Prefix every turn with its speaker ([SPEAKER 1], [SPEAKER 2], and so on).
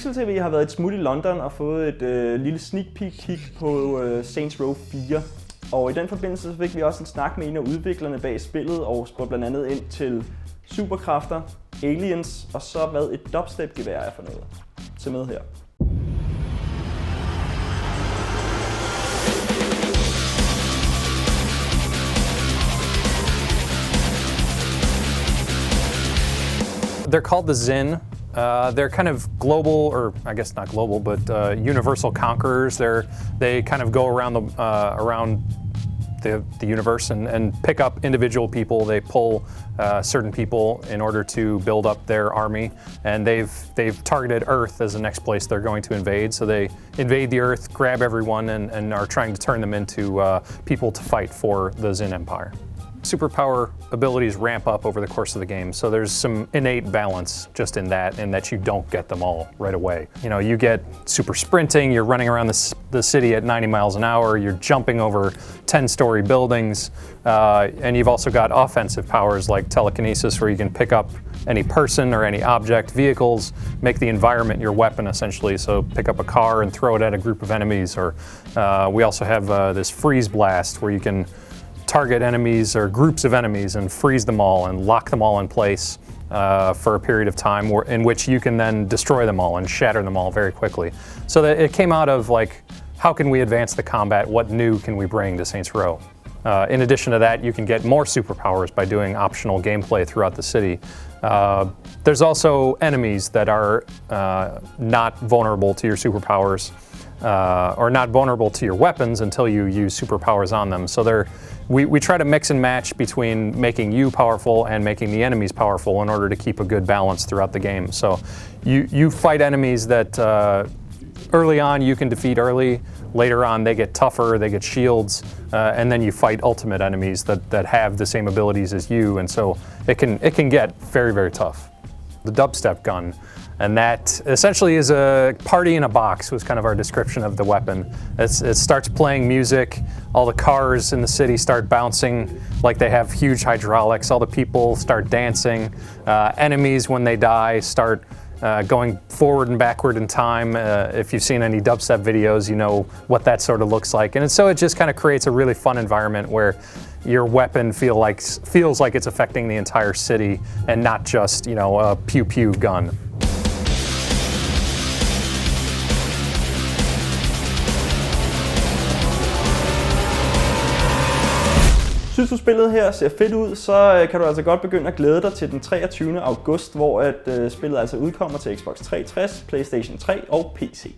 [SPEAKER 1] Pixel.tv har været et smut i London og fået et lille sneak peek på Saints Row 4. Og i den forbindelse fik vi også en snak med en af udviklerne bag spillet og spurgte blandt andet ind til superkræfter, aliens og så hvad et dubstep gevær er for noget. Se med her.
[SPEAKER 2] They're called the Zin. They're kind of global, or I guess not global, but universal conquerors. They kind of go around the universe and pick up individual people. They pull certain people in order to build up their army, and they've targeted Earth as the next place they're going to invade. So they invade the Earth, grab everyone, and are trying to turn them into people to fight for the Zin Empire. Superpower abilities ramp up over the course of the game, so there's some innate balance just in that you don't get them all right away. You know, you get super sprinting, you're running around the city at 90 miles an hour, you're jumping over 10-story buildings, and you've also got offensive powers like telekinesis, where you can pick up any person or any object, vehicles, make the environment your weapon essentially. So pick up a car and throw it at a group of enemies, or we also have this freeze blast where you can target enemies or groups of enemies and freeze them all and lock them all in place for a period of time in which you can then destroy them all and shatter them all very quickly. So that it came out of like, how can we advance the combat? What new can we bring to Saints Row? In addition to that, you can get more superpowers by doing optional gameplay throughout the city. There's also enemies that are not vulnerable to your superpowers, or not vulnerable to your weapons until you use superpowers on them. So we try to mix and match between making you powerful and making the enemies powerful in order to keep a good balance throughout the game. So you fight enemies that early on you can defeat early, later on they get tougher, they get shields, and then you fight ultimate enemies that have the same abilities as you, and so it can get very, very tough. The dubstep gun, and that essentially is a party in a box, was kind of our description of the weapon. It starts playing music, all the cars in the city start bouncing like they have huge hydraulics, all the people start dancing, enemies when they die start going forward and backward in time. If you've seen any dubstep videos, you know what that sort of looks like. And so it just kind of creates a really fun environment where your weapon feels like it's affecting the entire city and not just, you know, a pew-pew gun.
[SPEAKER 1] Synes du spillet her ser fedt ud, så kan du altså godt begynde at glæde dig til den 23. august, hvor spillet altså udkommer til Xbox 360, PlayStation 3 og PC.